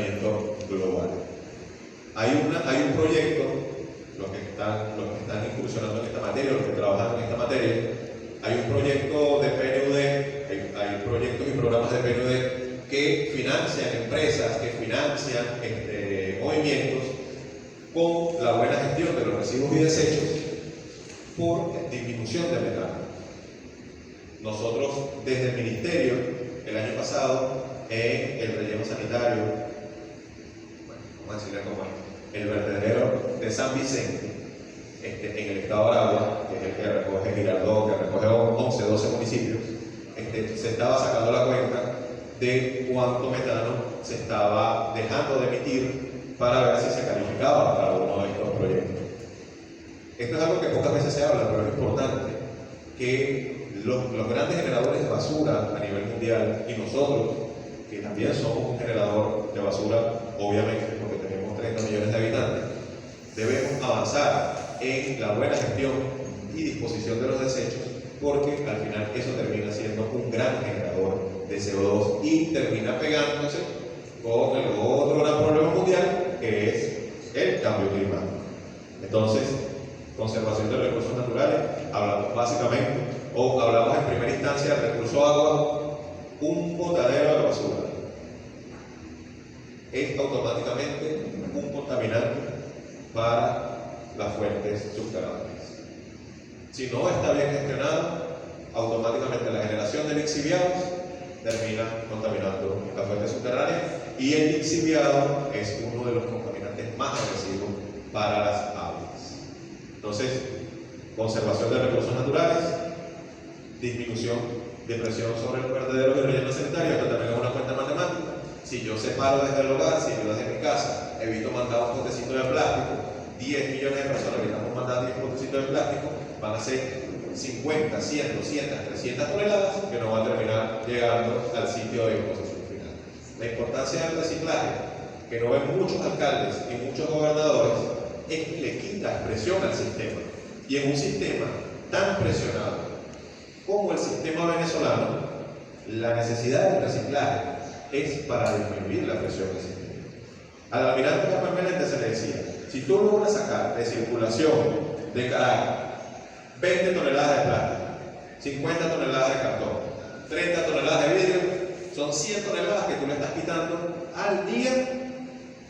calentamiento global. Hay un proyecto, los que están incursionando en esta materia, los que trabajan en esta materia, hay un proyecto de PNUD, hay proyectos y programas de PNUD que financian empresas, que financian movimientos con la buena gestión de los residuos y desechos por disminución de metano. Nosotros, desde el Ministerio, el año pasado, en el relleno sanitario, bueno, vamos a decirle como el vertedero de San Vicente, en el estado de Aragua, que es el que recoge Girardot, que recoge 11, 12 municipios, se estaba sacando la cuenta de cuánto metano se estaba dejando de emitir para ver si se calificaba para uno de estos proyectos. Esto es algo que pocas veces se habla, pero es importante que los grandes generadores de basura a nivel mundial, y nosotros, que también somos un generador de basura, obviamente, porque tenemos 30 millones de habitantes, debemos avanzar en la buena gestión y disposición de los desechos, porque al final eso termina siendo un gran generador de CO2 y termina pegándose con el otro gran problema mundial, que es el cambio climático. Entonces, conservación de recursos naturales, hablamos básicamente, o hablamos en primera instancia del recurso agua, un botadero de basura es automáticamente un contaminante para las fuentes subterráneas. Si no está bien gestionado, automáticamente la generación de lixiviados termina contaminando las fuentes subterráneas, y el lixiviado es uno de los contaminantes más agresivos para las aguas. Entonces, conservación de recursos naturales, disminución de presión sobre el vertedero y relleno sanitario. Esto también es una cuenta matemática. Si yo separo desde el hogar, si yo desde mi casa evito mandar un potecito de plástico, 10 millones de personas que estamos mandando 10 potecitos de plástico, van a ser 50, 100, 200, 300 toneladas que no van a terminar llegando al sitio de disposición final. La importancia del reciclaje, que no ven muchos alcaldes y muchos gobernadores, es que le quita presión al sistema. Y en un sistema tan presionado como el sistema venezolano, la necesidad del reciclaje es para disminuir la presión del sistema. Al almirante Carmen Meléndez se le decía: si tú logras sacar de circulación de Caracas 20 toneladas de plástico, 50 toneladas de cartón, 30 toneladas de vidrio, son 100 toneladas que tú le estás quitando al día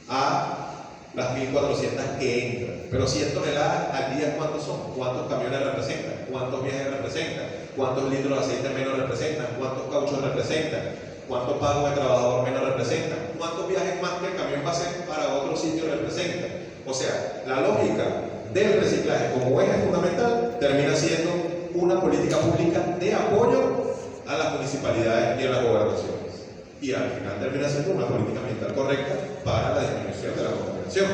a las 1.400 que entran. Pero 100 toneladas al día, ¿cuántos son? ¿Cuántos camiones representan? ¿Cuántos viajes representan? ¿Cuántos litros de aceite menos representan? ¿Cuántos cauchos representan? ¿Cuántos pagos de trabajador menos representan? ¿Cuántos viajes más que el camión va a hacer para otro sitio representan? O sea, la lógica del reciclaje como eje fundamental termina siendo una política pública de apoyo a las municipalidades y a las gobernaciones. Y al final termina siendo una política ambiental correcta para la disminución de la contaminación.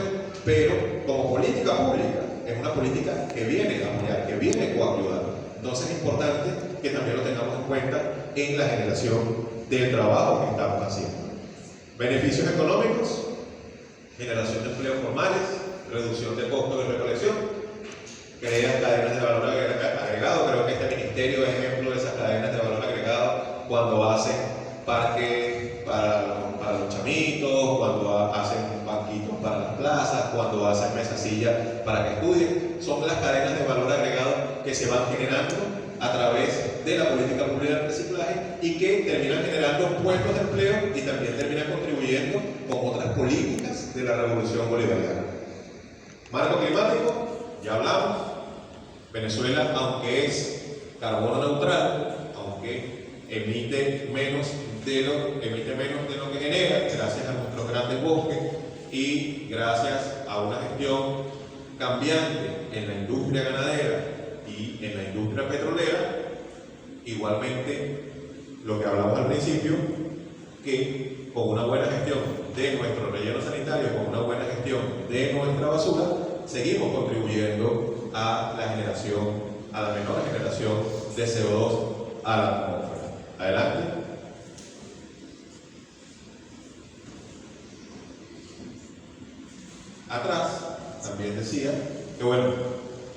Pero como política pública es una política que viene a apoyar, que viene a coayudar. Entonces es importante que también lo tengamos en cuenta en la generación del trabajo que estamos haciendo. Beneficios económicos, generación de empleos formales, reducción de costos de recolección, crea cadenas de valor agregado. Creo que este ministerio es ejemplo de esas cadenas de valor agregado cuando hacen parques para los chamitos, cuando hacen banquitos para las plazas, cuando hacen mesas sillas para que estudien. Son las cadenas de valor agregado que se van generando a través de la política pública del reciclaje y que terminan generando puestos de empleo y también terminan contribuyendo con otras políticas de la revolución bolivariana. Marco climático, ya hablamos. Venezuela, aunque es carbono neutral, aunque emite menos de lo que genera, gracias a nuestros grandes bosques y gracias a una gestión cambiante en la industria ganadera y en la industria petrolera. Igualmente, lo que hablamos al principio, que con una buena gestión de nuestro relleno sanitario, con una buena gestión de nuestra basura, seguimos contribuyendo a la menor generación de CO2 a la atmósfera. Adelante. Atrás también decía que bueno,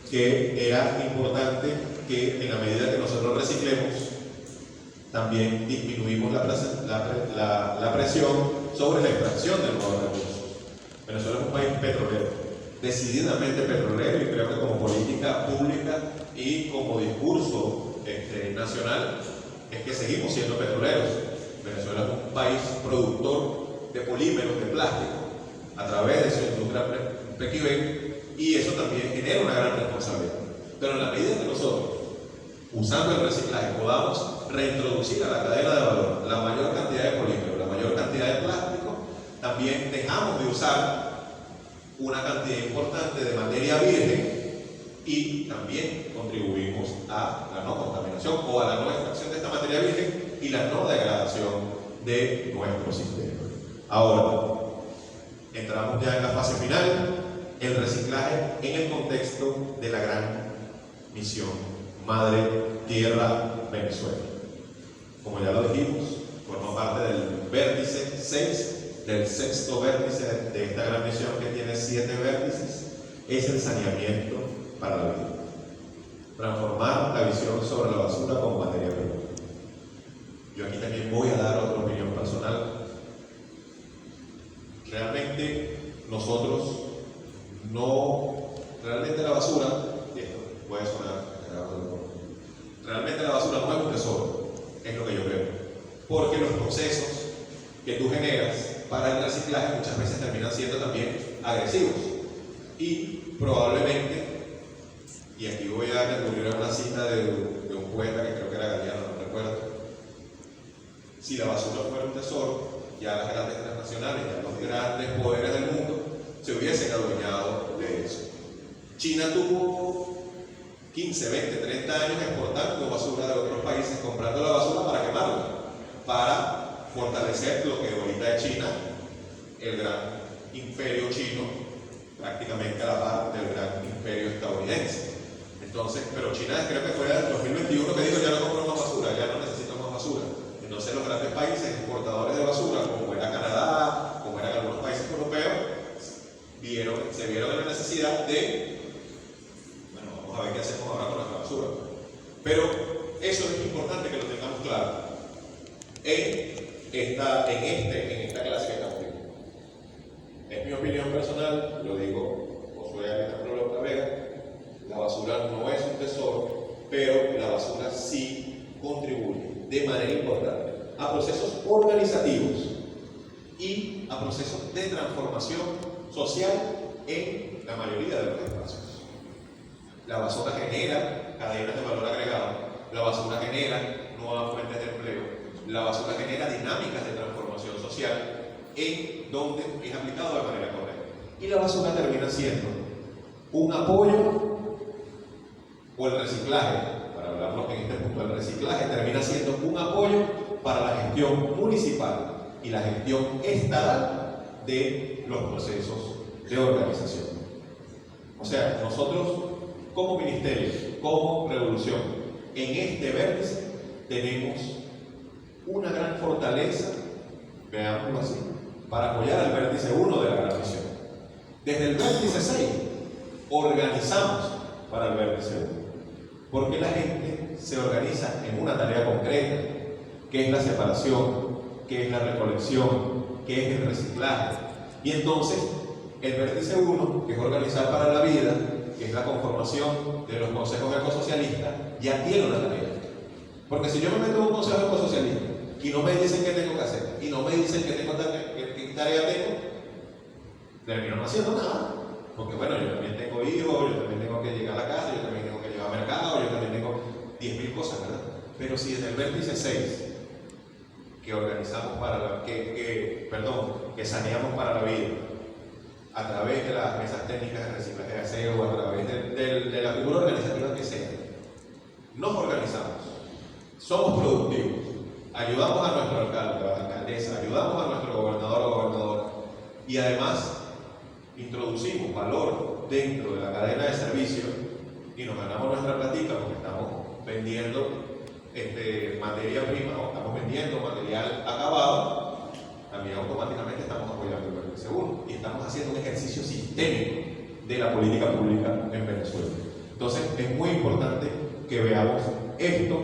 que era importante que en la medida que nosotros reciclemos, también disminuimos la presión sobre la extracción de nuevos recursos. Venezuela es un país petrolero, decididamente petrolero, y creo que como política pública y como discurso nacional es que seguimos siendo petroleros. Venezuela es un país productor de polímeros, de plástico, a través de su industria PQV, y eso también genera una gran responsabilidad. Pero en la medida que nosotros, usando el reciclaje, podamos reintroducir a la cadena de valor la mayor cantidad de polímeros, la mayor cantidad de plástico, también dejamos de usar una cantidad importante de materia virgen y también contribuimos a la no contaminación o a la no extracción de esta materia virgen y la no degradación de nuestro sistema. Ahora, entramos ya en la fase final, el reciclaje en el contexto de la gran misión Madre Tierra Venezuela. Como ya lo dijimos, forma parte del vértice 6, del sexto vértice de esta gran misión que tiene 7 vértices, es el saneamiento para la vida. Transformar la visión sobre la basura como materia prima. Yo aquí también voy a dar otra opinión personal. Realmente nosotros realmente la basura, y esto puede sonar, realmente la basura no es un tesoro, es lo que yo creo. Porque los procesos que tú generas para el reciclaje muchas veces terminan siendo también agresivos. Y probablemente, y aquí voy a recurrir a una cita de un poeta que creo que era Galeano, no recuerdo, si la basura fuera un tesoro, ya las grandes transnacionales, ya los grandes poderes del mundo se hubiesen adueñado de eso. China tuvo 15, 20, 30 años exportando basura de otros países, comprando la basura para quemarla, para fortalecer lo que ahorita es China, el gran imperio chino, prácticamente a la par del gran imperio estadounidense. Entonces, pero China creo que fue en el 2021 que dijo: ya no compro más basura, ya no necesito más basura. Entonces los grandes países exportadores de basura, como era Canadá, como eran algunos países europeos, se vieron en la necesidad de, bueno, vamos a ver qué hacemos ahora con nuestra basura. Pero eso es importante que lo tengamos claro en esta clase que estamos viendo. Es mi opinión personal, lo digo Josué Alejandro López Vega: la basura no es un tesoro, pero la basura sí contribuye de manera importante a procesos organizativos y a procesos de transformación social en la mayoría de los espacios. La basura genera cadenas de valor agregado, la basura genera nuevas fuentes de empleo, la basura genera dinámicas de transformación social en donde es aplicado de manera correcta. Y la basura termina siendo un apoyo, o el reciclaje, para hablarlo en este punto, el reciclaje termina siendo un apoyo para la gestión municipal y la gestión estatal de los procesos de organización. O sea, nosotros como ministerio, como revolución, en este vértice tenemos una gran fortaleza, veámoslo así, para apoyar al vértice 1 de la gran misión. Desde el vértice 6 organizamos para el vértice 1. Porque la gente se organiza en una tarea concreta, que es la separación, que es la recolección, que es el reciclaje. Y entonces, el vértice 1, que es organizar para la vida, que es la conformación de los consejos ecosocialistas, ya tiene una tarea. Porque si yo me meto en un consejo ecosocialista y no me dicen qué tengo que hacer, y no me dicen qué tarea tengo, termino no haciendo nada. Porque bueno, yo también tengo hijos, yo también tengo que llegar a la casa, yo también tengo que llevar al mercado, yo también tengo 10.000 cosas, ¿verdad? Pero si desde el vértice 6, que organizamos que saneamos para la vida, a través de las mesas técnicas de reciclaje de aseo, a través de la figura organizativa que sea, nos organizamos, somos productivos, ayudamos a nuestro alcalde, a la alcaldesa, ayudamos a nuestro gobernador o gobernadora, y además introducimos valor dentro de la cadena de servicios y nos ganamos nuestra platica porque estamos vendiendo materia prima o estamos vendiendo material acabado, también automáticamente estamos apoyando el vértice 1 y estamos haciendo un ejercicio sistémico de la política pública en Venezuela. Entonces es muy importante que veamos esto: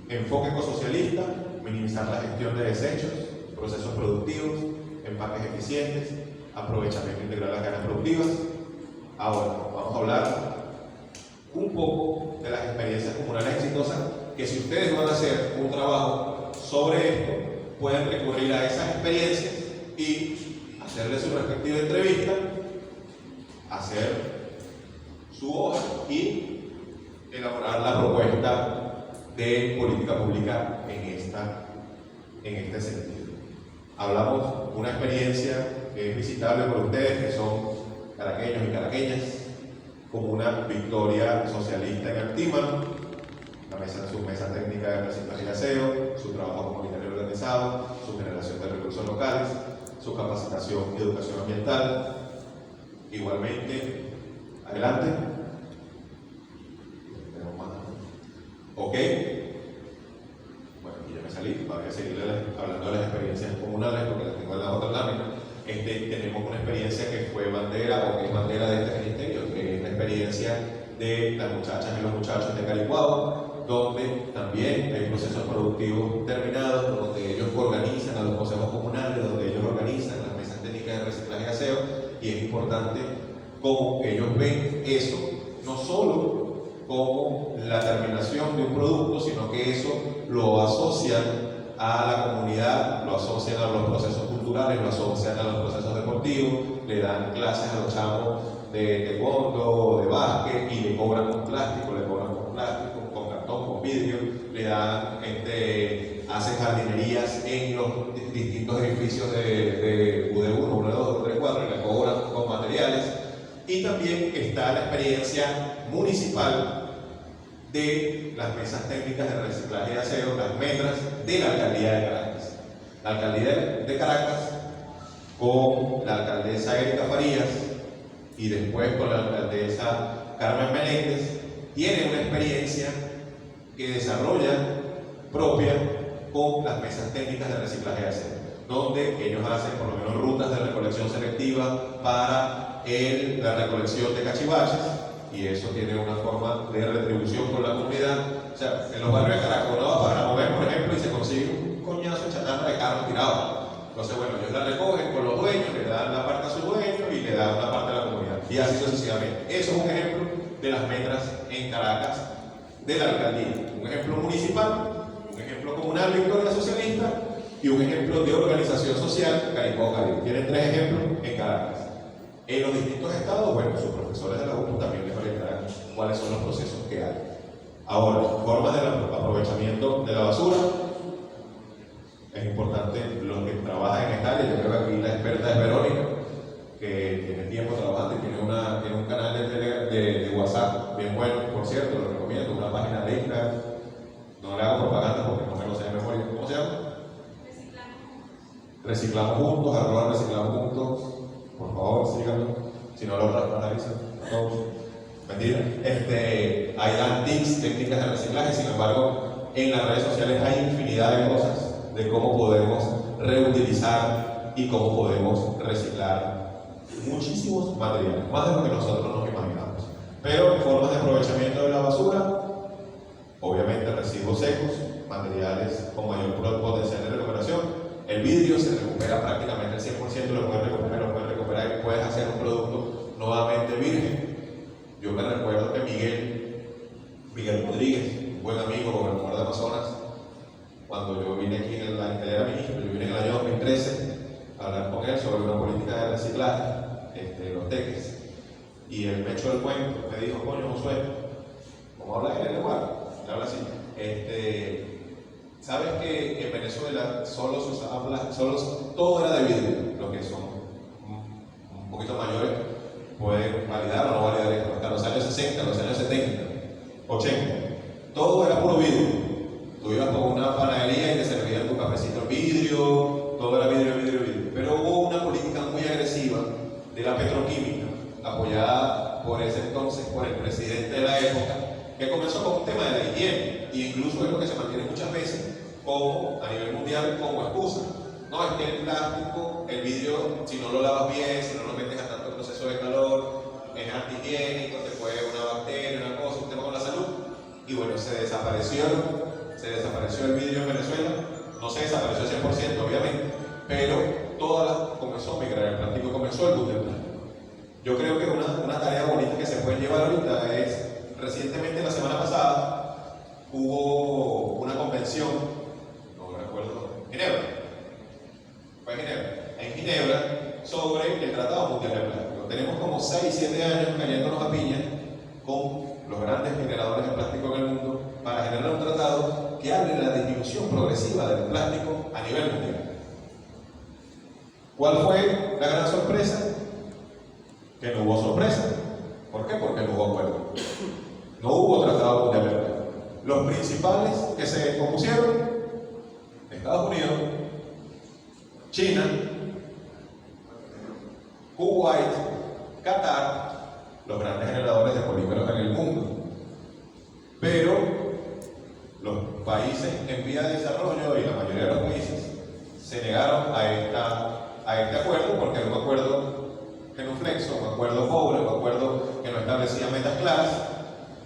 enfoque ecosocialista, minimizar la gestión de desechos, procesos productivos, empaques eficientes, aprovechamiento integral de las cadenas productivas. Ahora, vamos a hablar un poco de las experiencias comunales exitosas, que si ustedes van a hacer un trabajo sobre esto, pueden recurrir a esas experiencias y hacerle su respectiva entrevista, hacer su hoja y elaborar la propuesta de política pública en este sentido. Hablamos de una experiencia que es visitable por ustedes, que son caraqueños y caraqueñas, como una victoria socialista en Actímano, su mesa técnica de reciclaje y aseo, su trabajo comunitario organizado, su generación de recursos locales, su capacitación y educación ambiental. Igualmente, adelante. Tenemos más. Ok. Bueno, aquí ya me salí, voy a seguir hablando de las experiencias comunales porque las tengo en la otra lámina. Tenemos una experiencia que fue bandera o que es bandera de este ministerio, que es la experiencia de las muchachas y los muchachos de Caricuao, donde también hay procesos productivos terminados, donde ellos organizan a los consejos comunales, donde ellos organizan las mesas técnicas de reciclaje y aseo, y es importante cómo ellos ven eso, no solo como la terminación de un producto, sino que eso lo asocian a la comunidad, lo asocian a los procesos culturales, lo asocian a los procesos deportivos, le dan clases a los chavos de taekwondo, de básquet, y le cobran con plástico, con cartón, con vidrio, le dan, hacen jardinerías en los distintos edificios de UD1, UD2, UD3, y le cobran con materiales. Y también está la experiencia municipal de las mesas técnicas de reciclaje y aseo, las metras de la Alcaldía de Caracas. La Alcaldía de Caracas, con la alcaldesa Erika Farías y después con la alcaldesa Carmen Meléndez, tiene una experiencia que desarrolla propia con las mesas técnicas de reciclaje y aseo, donde ellos hacen por lo menos rutas de recolección selectiva para la recolección de cachivaches, y eso tiene una forma de retribución por la comunidad. O sea, en los barrios de Caracas uno va para mover, por ejemplo, y se consigue un coñazo de chatarra de carro tirado. Entonces, bueno, ellos la recogen con los dueños, le dan la parte a su dueño y le dan una parte a la comunidad, y así sucesivamente. Eso es un ejemplo de las metras en Caracas de la alcaldía. Un ejemplo municipal, un ejemplo comunal, victoria socialista, y un ejemplo de organización social, Caricuao Caribe. Tienen 3 ejemplos en Caracas. En los distintos estados, bueno, sus profesores de la UPU también les orientarán cuáles son los procesos que hay. Ahora, formas de aprovechamiento de la basura. Es importante los que trabajan en esta área. Yo creo que aquí la experta es Verónica, que tiene tiempo trabajando y tiene un canal de WhatsApp bien bueno, por cierto, lo recomiendo, una página de Instagram. No le hago propaganda porque no me lo sé de memoria. ¿Cómo se llama? Reciclamos juntos, @reciclamos juntos. Por favor, síganlo. Si no lo analizan, todos. Mentira. Ahí dan tips, técnicas de reciclaje. Sin embargo, en las redes sociales hay infinidad de cosas de cómo podemos reutilizar y cómo podemos reciclar muchísimos materiales, más de lo que nosotros nos imaginamos. Pero formas de aprovechamiento de la basura, obviamente residuos secos, materiales con mayor potencial de recuperación. El vidrio se recupera prácticamente el 100%, lo puedes recuperar y puedes hacer un producto nuevamente virgen. Yo me recuerdo que Miguel Rodríguez, un buen amigo, gobernador de Amazonas, cuando yo vine aquí, él era ministro, yo vine en el año 2013 a hablar con él sobre una política de reciclaje, los teques. Y él me echó el cuento, me dijo, coño, Josué, ¿cómo habla él? Él habla así. ¿Sabes que en Venezuela solo se usaba plástico, todo era de vidrio? Los que son un poquito mayores pueden validar o no validar esto. Hasta los años 60, los años 70, 80, todo era puro vidrio. Tú ibas con una panadería y te servían tu cafecito en vidrio, todo era vidrio. Pero hubo una política muy agresiva de la petroquímica, apoyada por ese entonces por el presidente de la época, que comenzó con un tema de la higiene, e incluso es lo que se mantiene muchas veces como a nivel mundial como excusa. No, es que el plástico, el vidrio, si no lo lavas bien, si no lo metes a tanto proceso de calor, es antihigiénico, te puede una bacteria, una cosa, un tema con la salud. Y bueno, se desapareció el vidrio en Venezuela. No se desapareció 100%, obviamente, pero comenzó a migrar el plástico, comenzó el boom del plástico. Yo creo que una tarea bonita que se puede llevar ahorita es, recientemente la semana pasada, hubo una convención, no recuerdo, Ginebra, fue en Ginebra, sobre el Tratado Mundial del Plástico. Tenemos como 6-7 años cayéndonos a piña con los grandes generadores de plástico en el mundo para generar un tratado que hable de la disminución progresiva del plástico a nivel mundial. ¿Cuál fue la gran sorpresa? Que no hubo sorpresa. ¿Por qué? Porque no hubo acuerdo. No hubo tratado mundial del plástico. Los principales que se opusieron: Estados Unidos, China, Kuwait, Qatar, los grandes generadores de polímeros en el mundo. Pero los países en vía de desarrollo y la mayoría de los países se negaron a este acuerdo, porque era un acuerdo genuflexo, un acuerdo pobre, un acuerdo que no establecía metas claras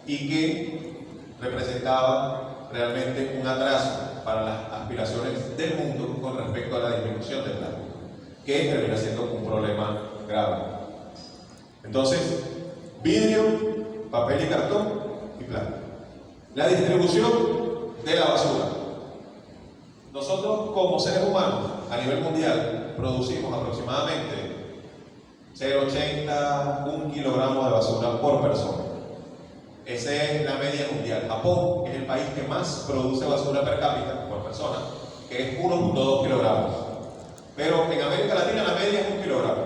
y que representaba realmente un atraso para las aspiraciones del mundo con respecto a la disminución del plástico, que termina siendo un problema grave. Entonces, vidrio, papel y cartón y plástico. La distribución de la basura. Nosotros, como seres humanos, a nivel mundial, producimos aproximadamente 0,80, 1 kilogramo de basura por persona. Esa es la media mundial. Japón es el país que más produce basura per cápita por persona, que es 1,2 kilogramos. Pero en América Latina la media es 1 kilogramo.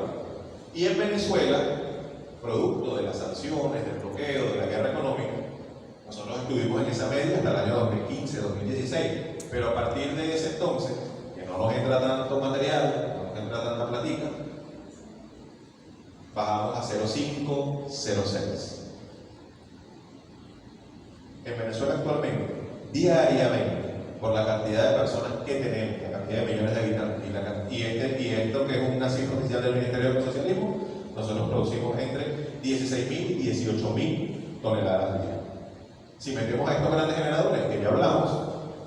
Y en Venezuela, producto de las sanciones, del bloqueo, de la guerra económica, nosotros estuvimos en esa media hasta el año 2015, 2016. Pero a partir de ese entonces, que no nos entra tanto material, no nos entra tanta platica, bajamos a 0,5, 0,6. En Venezuela actualmente, diariamente, por la cantidad de personas que tenemos, la cantidad de millones de habitantes y esto que es una cifra oficial del Ministerio del Socialismo, nosotros producimos entre 16.000 y 18.000 toneladas al día. Si metemos a estos grandes generadores que ya hablamos,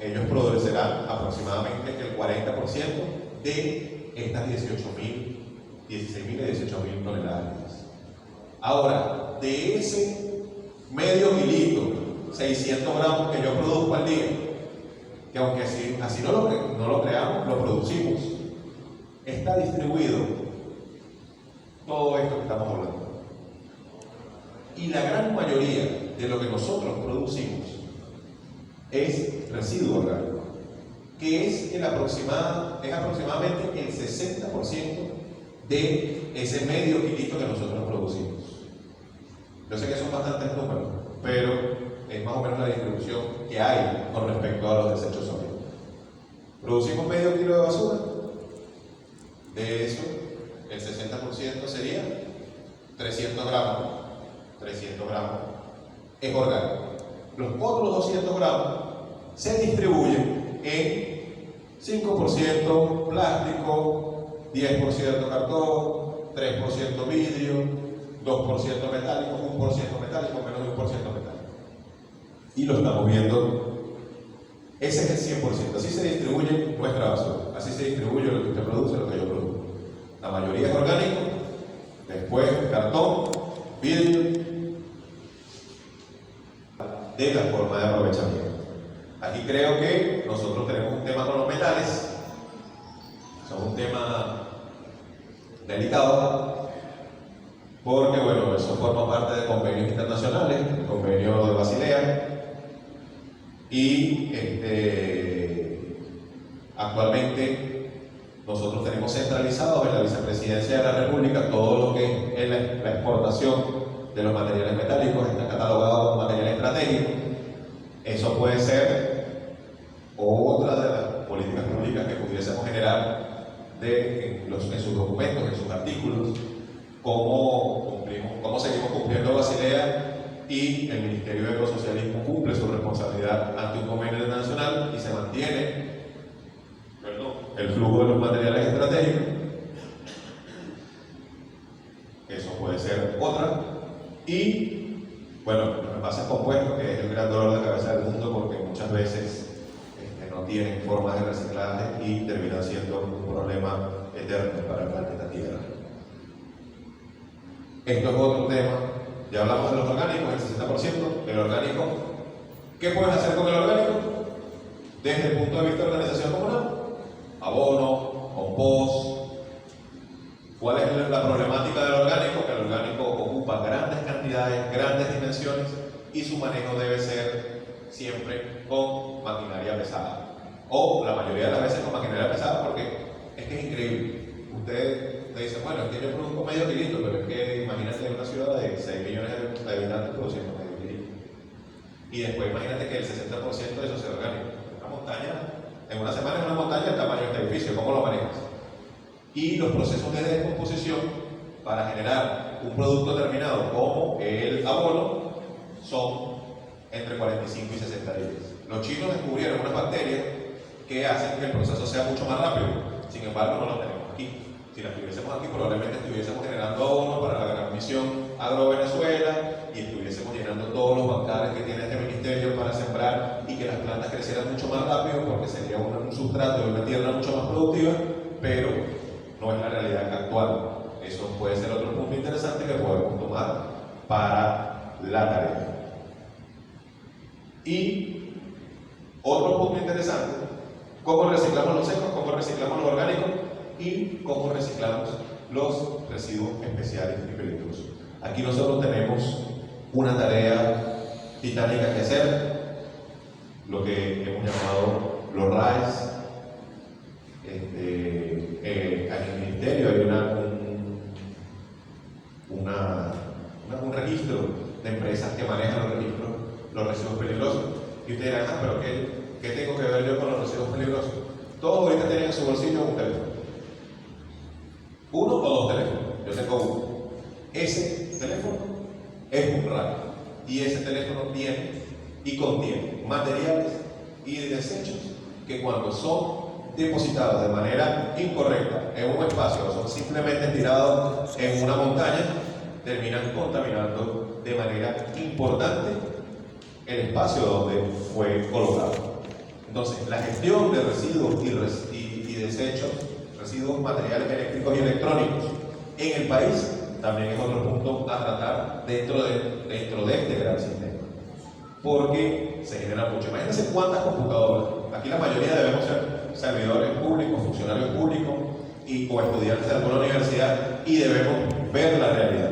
ellos producirán aproximadamente el 40% de estas 16.000 y 18.000 toneladas al día. Ahora, de ese medio kilito, 600 gramos que yo produzco al día, que aunque así no lo creamos, lo producimos, está distribuido todo esto que estamos hablando. Y la gran mayoría de lo que nosotros producimos es residuo orgánico, que es aproximadamente el 60% de ese medio kilito que nosotros producimos. Yo sé que son bastantes números, pero es más o menos la distribución que hay con respecto a los desechos sólidos. Producimos medio kilo de basura, de eso el 60% sería 300 gramos. 300 gramos es orgánico. Los otros 200 gramos se distribuyen en 5% plástico, 10% cartón, 3% vidrio, 2% metálico, 1% metálico, menos de 1% metálico. Y lo estamos viendo. Ese es el 100%. Así se distribuye nuestra basura. Así se distribuye lo que usted produce, lo que yo produzco. La mayoría es orgánico, después cartón, vidrio, de la forma de aprovechamiento. Aquí creo que nosotros tenemos un tema con los metales. Son un tema delicado, porque bueno, eso forma parte de convenios internacionales, el convenio de Basilea, y actualmente nosotros tenemos centralizados en la Vicepresidencia de la República todo lo que es la exportación de los materiales metálicos, está catalogado como material estratégico. Eso puede ser otra de las políticas públicas que pudiésemos generar en sus documentos, en sus artículos, cómo seguimos cumpliendo Basilea y el Ministerio de Ecosocialismo cumple su responsabilidad ante un convenio internacional y se mantiene el flujo de los materiales estratégicos. Eso puede ser otra. Y bueno, los envases compuestos, que es el gran dolor de cabeza del mundo, porque muchas veces no tienen formas de reciclaje y terminan siendo un problema eterno para el planeta Tierra. Esto es otro tema. Ya hablamos de los orgánicos, el 60%. El orgánico, ¿qué puedes hacer con el orgánico? Desde el punto de vista de organización comunal, abono, compost. ¿Cuál es la problemática del orgánico? Que el orgánico ocupa grandes cantidades, grandes dimensiones y su manejo debe ser siempre con maquinaria pesada. O la mayoría de las veces con maquinaria pesada, porque es que es increíble. Usted te dice, bueno, es que yo produzco medio kilito, pero es que imagínate una ciudad de 6 millones de habitantes produciendo medio kilito. Y después imagínate que el 60% de eso sea orgánico. Una montaña, en una semana en una montaña el tamaño de este edificio, ¿cómo lo manejas? Y los procesos de descomposición para generar un producto terminado como el abono son entre 45 y 60 días. Los chinos descubrieron unas bacterias que hacen que el proceso sea mucho más rápido, sin embargo no lo tenemos aquí. Si las tuviésemos aquí probablemente estuviésemos generando abono para la gran misión Agro-Venezuela y estuviésemos llenando todos los bancales que tiene este ministerio para sembrar y que las plantas crecieran mucho más rápido porque sería un sustrato de una tierra mucho más productiva, pero no es la realidad actual. Eso puede ser otro punto interesante que podemos tomar para la tarea. Y otro punto interesante, cómo reciclamos los secos, cómo reciclamos los orgánicos y cómo reciclamos los residuos especiales y peligrosos. Aquí nosotros tenemos una tarea titánica que hacer, lo que hemos llamado los RAEs. En el ministerio hay un registro de empresas que manejan los residuos peligrosos. Y ustedes dirán, pero ¿qué tengo que ver yo con los residuos peligrosos? Todos ahorita tienen en su bolsillo un teléfono. Uno o dos teléfonos. Yo tengo uno. Ese teléfono es un RAE. Y ese teléfono tiene y contiene materiales y desechos que cuando son depositados de manera incorrecta en un espacio o son simplemente tirados en una montaña, terminan contaminando de manera importante el espacio donde fue colocado. Entonces, la gestión de residuos y desechos, residuos materiales eléctricos y electrónicos en el país también es otro punto a tratar dentro de este gran sistema. Porque se genera mucho. Imagínense cuántas computadoras. Aquí la mayoría debemos ser servidores públicos, funcionarios públicos o estudiantes de alguna universidad y debemos ver la realidad.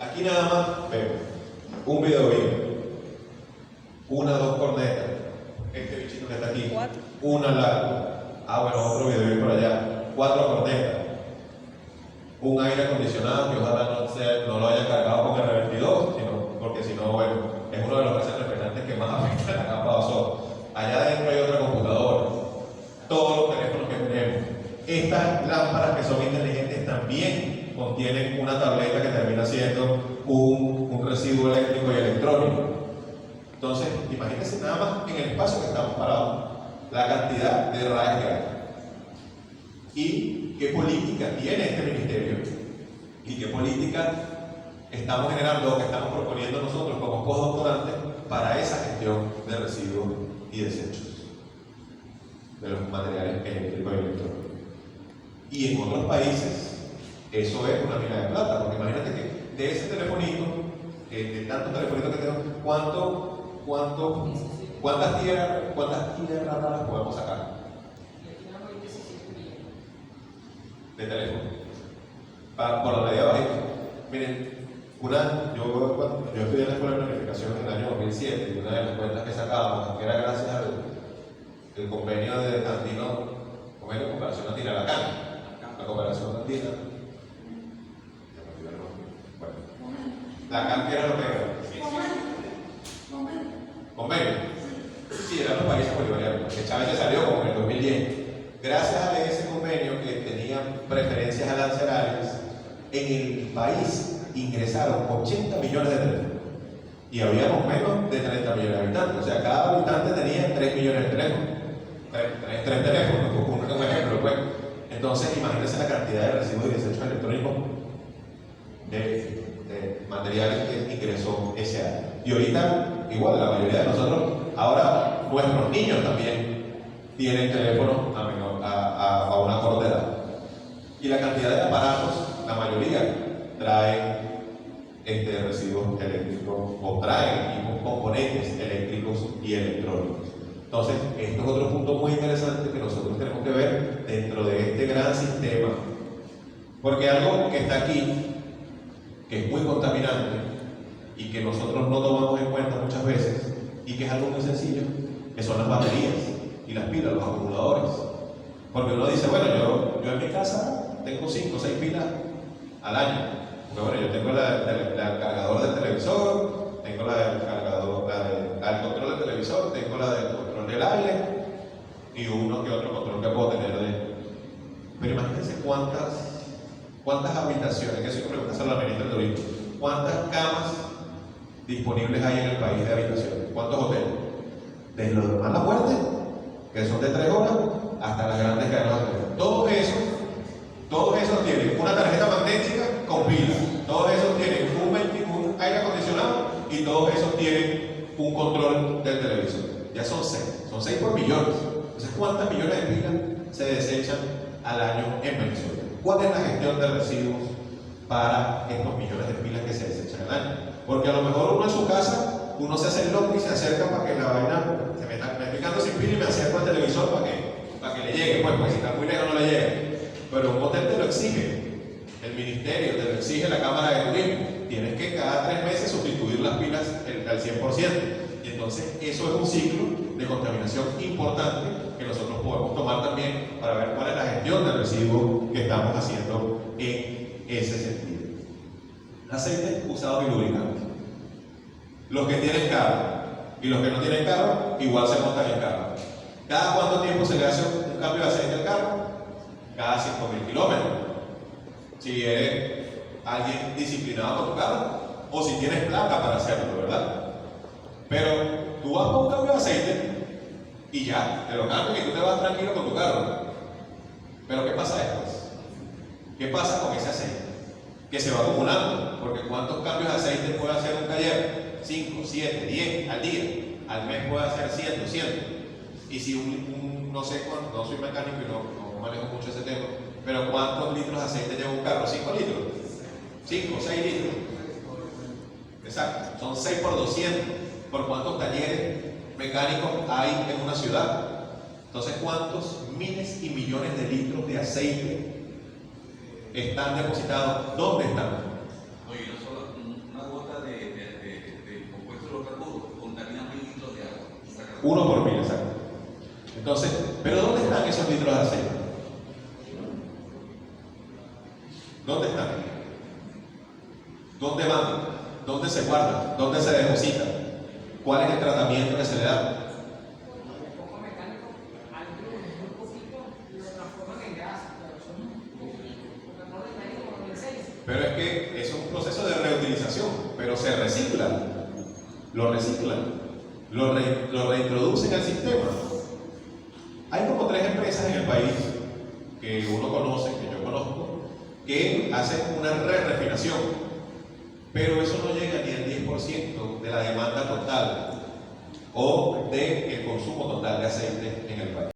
Aquí nada más vemos un videobeam, una, dos cornetas, este bichito que está aquí, una larga, otro videobeam por allá, 4 cornetas, un aire acondicionado que ojalá no lo haya cargado con el revertidor, porque si no, bueno, es uno de los gases refrigerantes que más afecta a la capa de ozono. Allá adentro hay otra computadora, todos los teléfonos que tenemos. Estas lámparas que son inteligentes también contienen una tableta que termina siendo un residuo eléctrico y electrónico. Entonces, imagínense nada más en el espacio que estamos parados, la cantidad de RAEs que hay. Y qué política tiene este ministerio y qué política estamos generando o que estamos proponiendo nosotros como postdoctorantes para esa gestión de residuos y desechos de los materiales eléctricos y electrónicos. Y en otros países eso es una mina de plata, porque imagínate que de ese telefonito, de tantos telefonitos que tenemos, ¿cuántas tierras raras podemos sacar? De teléfono. Por la medida bajita. Miren, yo estudié en la escuela de planificación en el año 2007 y una de las cuentas que sacábamos, que era gracias al convenio de Andino, convenio de cooperación andina, la CAN, la cooperación andina. Bueno, la CAN que era lo que era. Convenio. Sí, eran los países bolivarianos, que Chávez se salió como en el 2010. Gracias a ese convenio que tenía preferencias arancelarias, en el país ingresaron 80 millones de teléfonos y habíamos menos de 30 millones de habitantes, o sea, cada habitante tenía 3 millones de teléfonos, 3 teléfonos, un ejemplo, pues. Entonces, imagínense la cantidad de residuos y desechos electrónicos de materiales que ingresó ese año. Y ahorita, igual, la mayoría de nosotros, ahora nuestros niños también tiene el teléfono a una corta edad. Y la cantidad de aparatos, la mayoría, traen residuos eléctricos o traen equipos, componentes eléctricos y electrónicos. Entonces, esto es otro punto muy interesante que nosotros tenemos que ver dentro de este gran sistema. Porque algo que está aquí, que es muy contaminante y que nosotros no tomamos en cuenta muchas veces, y que es algo muy sencillo, que son las baterías y las pilas, los acumuladores. Porque uno dice, bueno, yo en mi casa tengo 5 o 6 pilas al año. Porque bueno, yo tengo el cargador del televisor, tengo la del cargador, el control del televisor, tengo la del control del aire y uno que otro control que puedo tener de... Pero imagínense cuántas habitaciones, que eso siempre preguntas a la ministra de Turismo, cuántas camas disponibles hay en el país de habitaciones, cuántos hoteles, desde los de mala muerte, que son de 3 horas, hasta las grandes cadenas de hoteles. Todos esos tienen una tarjeta magnética con pila, todos esos tienen un aire acondicionado y todos esos tienen un control del televisor. Ya son 6 por millones. Entonces, ¿cuántas millones de pilas se desechan al año en Venezuela? ¿Cuál es la gestión de residuos para estos millones de pilas que se desechan al año? Porque a lo mejor uno en su casa, uno se hace el loco y se acerca para que la vaina se me está picando sin pila y me acerco al televisor para que le llegue, pues, porque si está muy lejos no le llega. Pero un hotel te lo exige, el ministerio te lo exige, la Cámara de Turismo. Tienes que cada 3 meses sustituir las pilas al 100%. Y entonces eso es un ciclo de contaminación importante que nosotros podemos tomar también para ver cuál es la gestión del residuo que estamos haciendo en ese sentido. Aceites usados y lubricantes. Los que tienen carro y los que no tienen carro igual se montan en carro. ¿Cada cuánto tiempo se le hace un cambio de aceite al carro? Cada 5.000 kilómetros. Si eres alguien disciplinado con tu carro o si tienes placa para hacerlo, ¿verdad? Pero tú vas con un cambio de aceite y ya, te lo cambian y tú te vas tranquilo con tu carro. Pero ¿qué pasa después? ¿Qué pasa con ese aceite? Que se va acumulando, porque ¿cuántos cambios de aceite puede hacer un taller? 5, 7, 10 al día. Al mes puede hacer 100, 200. Y si no sé cuánto, no soy mecánico y no manejo mucho ese tema, pero ¿cuántos litros de aceite lleva un carro? 5 litros. 5, 6 litros. Exacto, son 6 por 200. ¿Por cuántos talleres mecánicos hay en una ciudad? Entonces, ¿cuántos miles y millones de litros de aceite están depositados? ¿Dónde están? Oye, no solo una gota de compuesto de hidrocarburos contamina 1000 litros de agua. 1 por 1000, exacto. Entonces, ¿pero dónde están esos litros de aceite? ¿Dónde están? ¿Dónde van? ¿Dónde se guardan? ¿Dónde se depositan? ¿Cuál es el tratamiento que se le da? Pero es que eso es un proceso de reutilización, pero se reciclan, lo reciclan, lo reintroducen al sistema. Hay como 3 empresas en el país que uno conoce, que yo conozco, que hacen una refinación, pero eso no llega ni al 10% de la demanda total o del consumo total de aceite en el país.